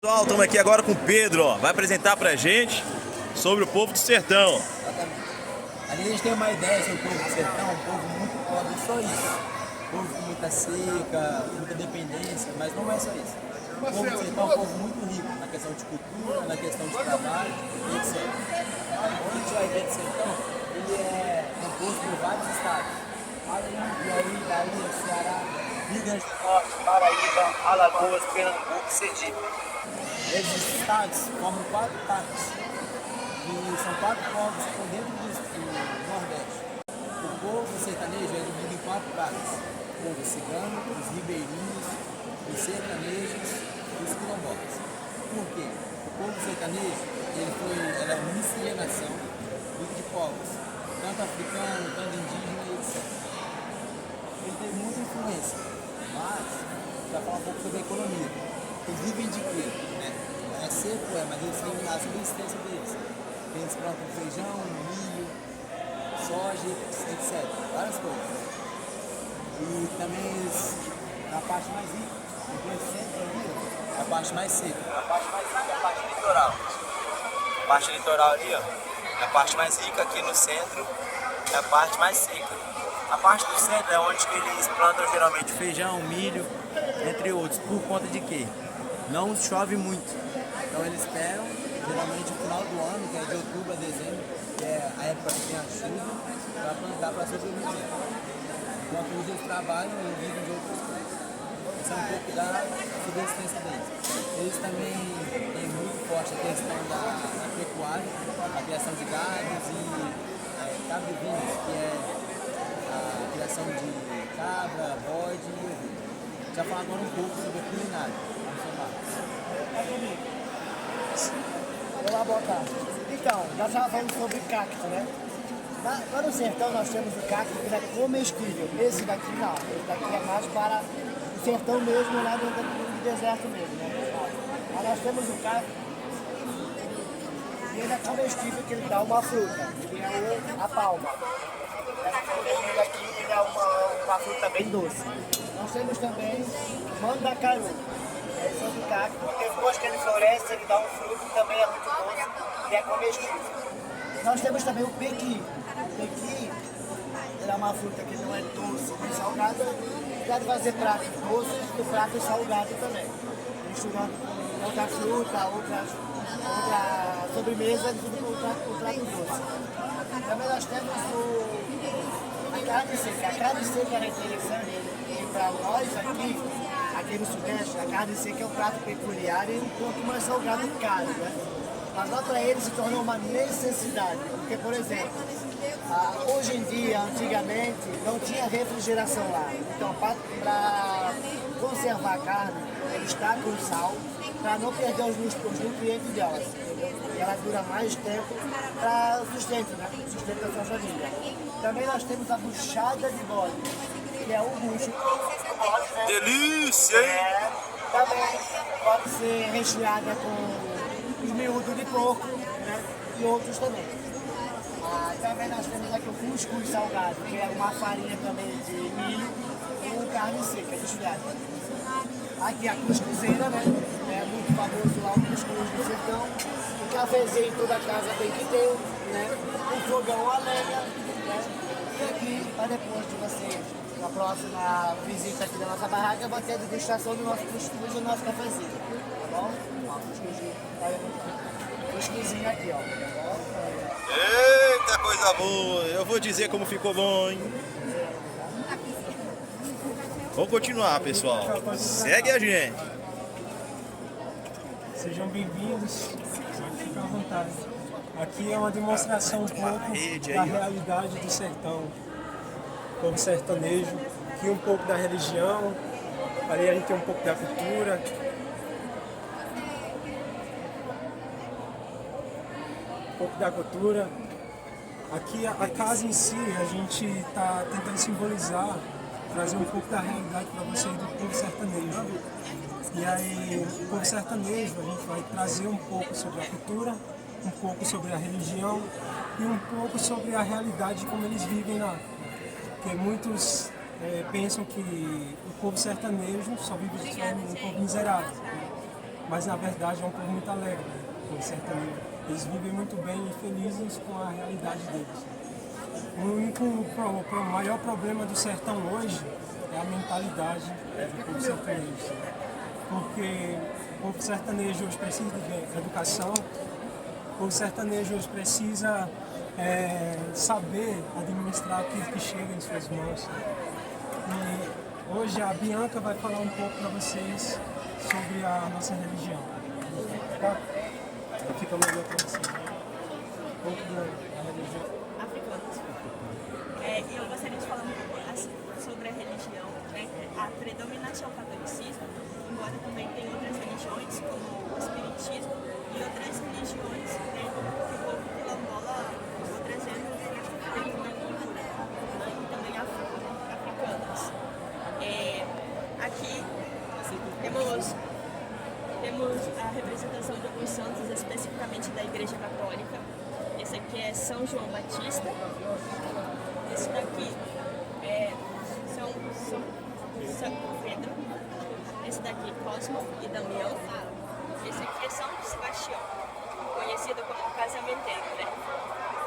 Pessoal, estamos aqui agora com o Pedro, ó. Vai apresentar pra gente sobre o povo do sertão. Exatamente. Ali a gente tem uma ideia sobre o povo do sertão, um povo muito pobre, só isso. Um povo com muita seca, muita dependência, mas não é só isso. O povo do sertão é um povo muito rico na questão de cultura, na questão de trabalho, etc. Quando a gente vai ver do sertão, ele é composto por vários estados. Piauí, Bahia, Ceará, Rio Grande do Norte, Paraíba, Alagoas, Pernambuco, Sergipe. Esses estados formam 4 partes, que são 4 povos que estão dentro do Nordeste. O povo sertanejo é dividido em 4 partes: o povo cigano, os ribeirinhos, os sertanejos e os quilombolas. Por quê? O povo sertanejo era uma miscigenação de povos, tanto africano, tanto indígena, etc. Ele teve muita influência, mas já falar um pouco sobre a economia. Eles vivem de quê? É seco, mas eles têm a subsistência deles. Eles plantam feijão, milho, soja, etc. Várias coisas. E também eles, na parte mais rica, depois sempre ali, a parte mais seca. A parte mais rica é a parte litoral. A parte litoral ali, ó, é a parte mais rica. Aqui no centro é a parte mais seca. A parte do centro é onde eles plantam geralmente feijão, milho, entre outros. Por conta de quê? Não chove muito. Então eles esperam, geralmente no final do ano, que é de outubro a dezembro, que é a época que tem a chuva, para plantar para sobreviver. Enquanto eles trabalham e vivem de outras coisas. Essa é um pouco da subsistência deles. Eles também têm muito forte a questão da pecuária, a criação de gados e cabrivinhos, que é a criação de cabra, bode e ovelha. Já falar agora um pouco sobre a culinária. Olá, boa tarde. Então, nós estávamos falando sobre cacto, né? Lá no sertão nós temos o cacto que é comestível. Esse daqui não. Esse daqui é mais para o sertão mesmo, lá no deserto mesmo, né? Mas nós temos o cacto e ele é comestível, que ele dá uma fruta, que é a palma. Essa fruta aqui ele é uma fruta bem doce. Nós temos também mandacaru. Esse é o cacto, depois que ele floresce, ele dá um fruto que também é muito doce e é comestível. Nós temos também o pequi. O pequi ele é uma fruta que não é doce nem salgada, pode fazer pratos doces e pratos salgados também, misturando com outra fruta, outra sobremesa, tudo com prato doce. Também nós temos a carne seca. A carne seca é interessante e para nós aqui no Sudeste, a carne seca é um prato peculiar e um pouco mais salgado e caro, né? Mas lá para eles se tornou uma necessidade, porque, por exemplo, hoje em dia, antigamente, não tinha refrigeração lá. Então, para conservar a carne, eles tacam sal para não perder os nutrientes delas, entendeu? E ela dura mais tempo para sustento, né? Sustento da sua família. Também nós temos a buchada de bode, que é o bucho. Delícia, hein? Também pode ser recheada com os miúdos de porco, né? E outros também. Também nós temos aqui o cuscuz salgado, que é uma farinha também de milho com carne seca, desfiada. Aqui a cuscuzeira, né? É muito famoso lá o cuscuz do sertão. O cafezinho toda casa tem que ter, né? O fogão a lenha, né? E aqui, para depois de vocês, na próxima visita aqui da nossa barraca, vai ter a degustação do nosso cuscuz e do nosso cafezinho, tá bom? Ó, cuscuzinho aqui, ó. Tá bom? Eita, coisa boa! Eu vou dizer como ficou bom, hein? Vamos continuar, pessoal. Segue a gente. Sejam bem-vindos, fiquem à vontade. Aqui é uma demonstração um pouco da realidade do sertão, povo sertanejo, aqui um pouco da religião, ali a gente tem um pouco da cultura. Um pouco da cultura. Aqui a casa em si, a gente está tentando simbolizar, trazer um pouco da realidade para vocês do povo sertanejo. E aí, o povo sertanejo, a gente vai trazer um pouco sobre a cultura, um pouco sobre a religião e um pouco sobre a realidade de como eles vivem lá. Porque muitos pensam que o povo sertanejo só vive um povo miserável. mas na verdade é um povo muito alegre, o sertanejo. Eles vivem muito bem e felizes com a realidade deles. O maior problema do sertão hoje é a mentalidade do povo sertanejo. Porque o povo sertanejo hoje precisa de educação, o povo sertanejo hoje precisa saber administrar aquilo que chega em suas mãos. E hoje a Bianca vai falar um pouco para vocês sobre a nossa religião. Tá? Fica melhor para vocês. Um pouco da religião. Eu gostaria de falar um pouco sobre a religião, né? A predominância é o catolicismo, embora também tem outras religiões, como o espiritismo e outras religiões, né, que o povo quilombola vou trazendo dentro da cultura, e também africanas. Aqui temos a representação de alguns santos, especificamente da Igreja Católica. Esse aqui é São João Batista. Esse daqui é São Pedro. Esse daqui Cosmo e Damião. Esse aqui é São Sebastião, conhecido como casamenteiro, né?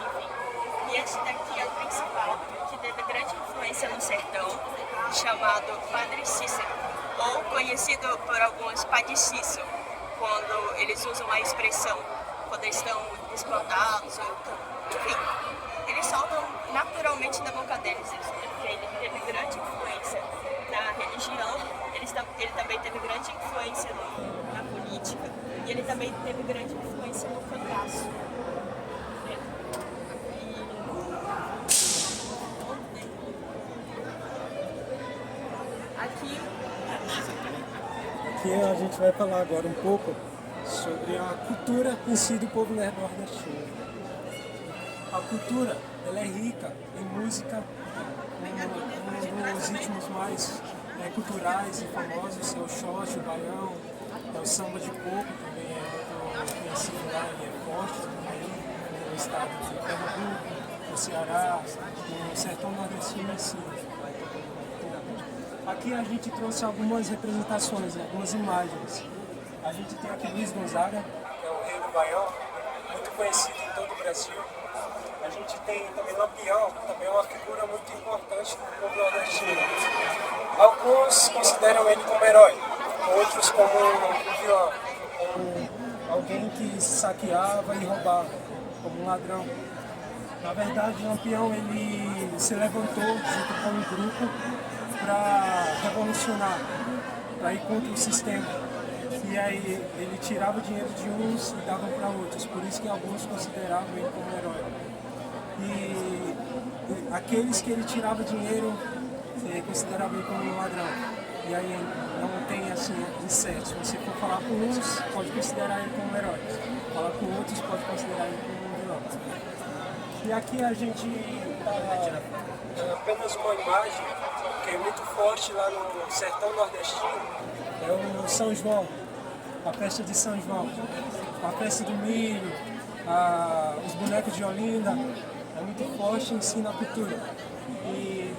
Enfim. E esse daqui é o principal, que teve grande influência no sertão, chamado Padre Cícero, ou conhecido por alguns Padre Cícero, quando eles usam a expressão, quando eles estão espantados, ou enfim. Eles soltam naturalmente da boca deles isso, porque ele teve grande influência na religião, ele também teve grande influência na política, e ele também teve grande influência no cangaço. Aqui a gente vai falar agora um pouco sobre a cultura em si do povo nordestino. A cultura, ela é rica em música, um dos ritmos mais culturais e famosos é o xoxo, o baião, é o samba de coco, também é muito conhecido lá e é forte também no estado de Pernambuco, no Ceará, no sertão nordestino em si. Aqui a gente trouxe algumas representações, algumas imagens. A gente tem aqui Luiz Gonzaga, que é o rei do baião, muito conhecido em todo o Brasil. A gente tem também Lampião, que também é uma figura muito importante do povo nordestino. Alguns consideram ele como herói, outros como um vilão, como alguém que saqueava e roubava, como um ladrão. Na verdade, Lampião ele se levantou junto com um grupo para revolucionar, para ir contra o sistema. E aí ele tirava o dinheiro de uns e dava para outros, por isso que alguns consideravam ele como herói. E aqueles que ele tirava dinheiro consideravam ele como um ladrão. E aí não tem assim incerto. Se você for falar com uns, pode considerar ele como um herói. Falar com outros, pode considerar ele como um vilão. E aqui a gente apenas uma imagem que é muito forte lá no sertão nordestino, é o São João, a festa de São João, a festa do milho, os bonecos de Olinda, é muito forte em si na cultura. E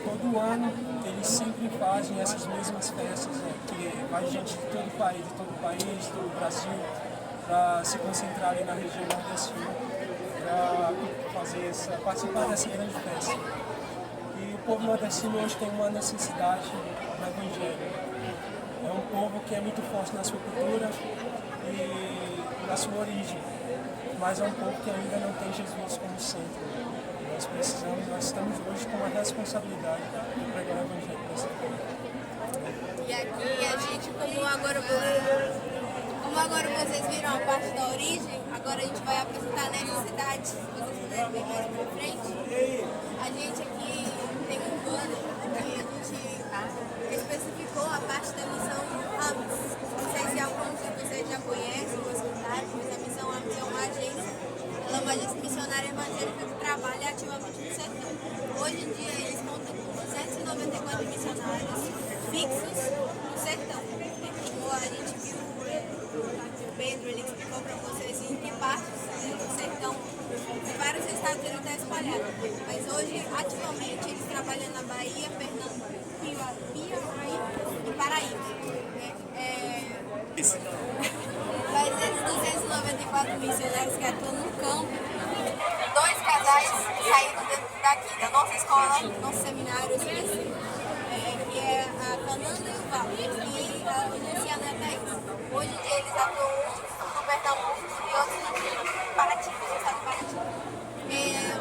todo ano eles sempre fazem essas mesmas festas, né, que vai gente de todo o país, todo o Brasil, para se concentrar ali na região nordestina, para participar dessa grande festa. E o povo nordestino hoje tem uma necessidade do evangelho. É um povo que é muito forte na sua cultura e na sua origem, mas é um povo que ainda não tem Jesus como centro. Nós estamos hoje com a responsabilidade de pregar o evangelho para esse povo. E aqui a gente, como agora vocês viram a parte da origem, agora a gente vai apresentar a necessidade. Se vocês puderem ver mais pra frente, a gente aqui tem um banner que a gente especificou a parte da missão AMES. Não sei se alguns de vocês já conhecem ou escutaram, mas a missão AMES é uma agência. Ela é uma agência missionária evangélica que trabalha ativamente no sertão. Hoje em dia eles contam com 294 missionários fixos no sertão. Como a gente viu, o Pedro ele explicou para vocês em que partes do sertão, em vários estados ele está espalhado. Mas hoje, ativamente, eles trabalham na Bahia, Pernambuco, Piauí e Paraíba. Mas esses 294 missionários que atuam no campo, 2 casais saíram daqui, da nossa escola, nosso seminário, que é a Fernanda e o Val, e a Luciana e a Thaís. Hoje em dia eles atuam no Pernambuco e outros no Paraty, no estado do Paraty.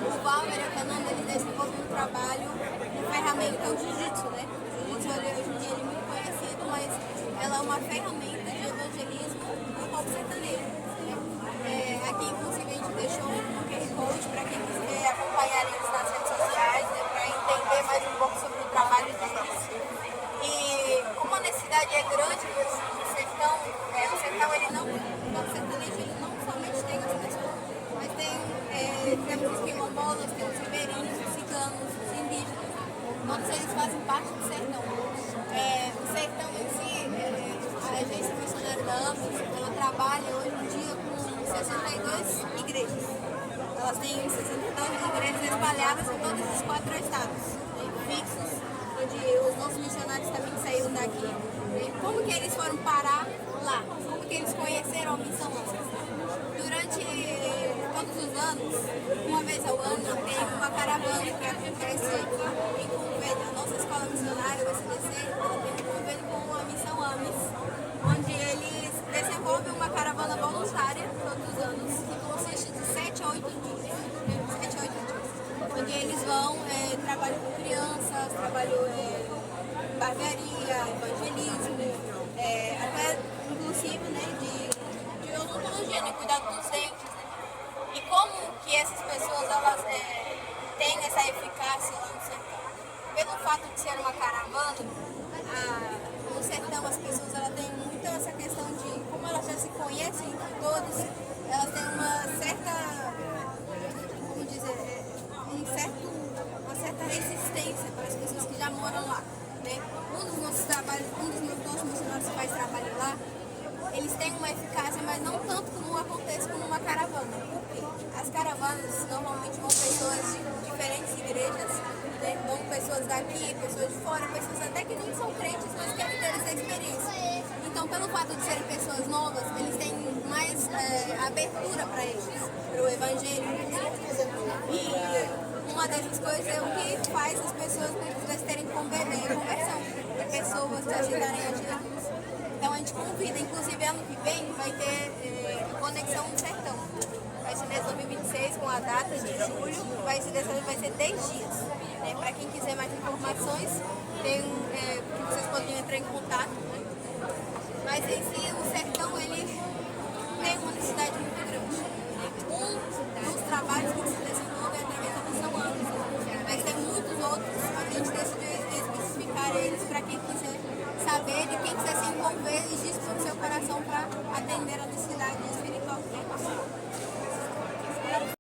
O Val e a Fernanda, eles desenvolvem um trabalho de ferramenta, o jiu-jitsu, né? O jiu-jitsu hoje em dia ele é muito conhecido, mas ela é uma ferramenta de evangelismo do povo sertanejo. Aqui, inclusive, a gente deixou um QR Code para quem quiser acompanhar eles nas redes sociais, né, para entender mais um pouco sobre o trabalho deles. E como a necessidade é grande no sertão, o sertão, ele não, o sertanejo, ele não somente tem as pessoas, mas temos os quilombolas, temos os ribeirinhos, os ciganos, os indígenas, todos eles fazem parte do sertão. O sertão em si, a agência missionária da AMIS, ela trabalha hoje em dia com 62 igrejas. Elas têm 62 igrejas espalhadas em todos os 4 estados, fixos, onde os nossos missionários também saíram daqui. Como que eles foram parar lá? Como que eles conheceram a missão nossa? Durante todos os anos, uma vez ao ano, tem uma caravana que acontece em convênio. A nossa escola missionária, o SDC, ela tem um convênio com a missão AMIS, onde eles desenvolvem uma caravana voluntária todos os anos, que consiste de 7 a 8 dias. Onde eles vão, trabalham com crianças, trabalham barbearia, evangelismo, até inclusive, né, de odontologia, né, cuidado dos dentes. Né? E como que essas pessoas elas têm essa eficácia lá no sertão? Pelo fato de ser uma caravana, no sertão as pessoas elas têm muito essa questão de como elas já se conhecem entre todos, elas têm uma certa, como dizer, uma certa resistência para as pessoas que já moram lá. Né? Um dos nossos missionários que faz trabalho lá, eles têm uma eficácia, mas não tanto como acontece com uma caravana. Por quê? As caravanas normalmente vão pessoas de diferentes igrejas, né? Vão pessoas daqui, pessoas de fora, pessoas até que nem são crentes, mas querem ter essa experiência. Então, pelo fato de serem pessoas novas, eles têm mais abertura para eles, para o evangelho. E uma dessas coisas é o que faz as pessoas muitas vezes terem conversão, pessoas se ajudarem a Jesus. Então a gente convida, inclusive ano que vem vai ter Conexão no Sertão. Vai ser desde 2026 com a data de julho, dessa vez vai ser 10 dias. Para quem quiser mais informações, que vocês podem entrar em contato. Né? Mas em si o sertão ele tem uma necessidade muito grande. Um dos trabalhos que se desenvolve é através da missão AMIS, mas tem muitos outros, a gente decidiu especificar eles para quem quiser saber e quem quiser se envolver e dispor do seu coração para